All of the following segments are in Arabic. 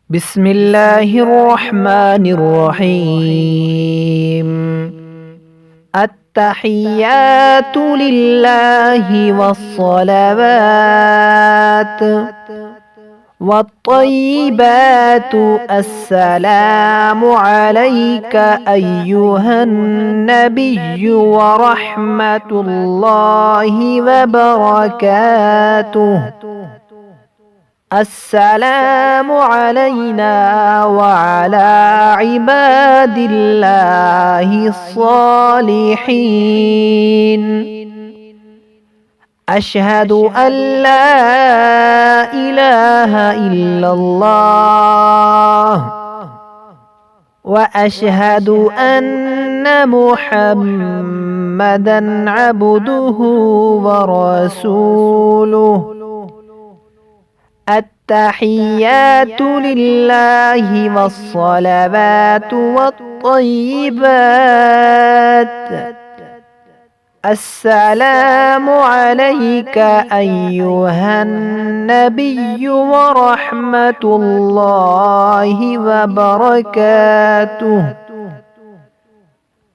بسم الله الرحمن الرحيم. التحيات لله والصلوات والطيبات السلام عليك أيها النبي ورحمة الله وبركاته. السلام علينا وعلى عباد الله الصالحين. أشهد أن لا إله إلا الله وأشهد أن محمدًا عبده ورسوله. التحيات لله والصلوات والطيبات. السلام عليك أيها النبي ورحمة الله وبركاته.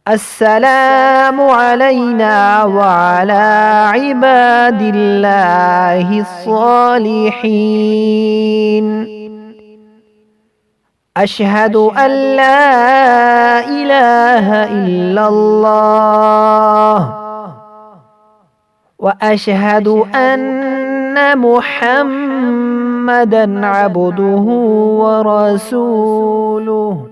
السلام علينا وعلى عباد الله الصالحين. أشهد أن لا إله إلا الله وأشهد أن محمدًا عبده ورسوله.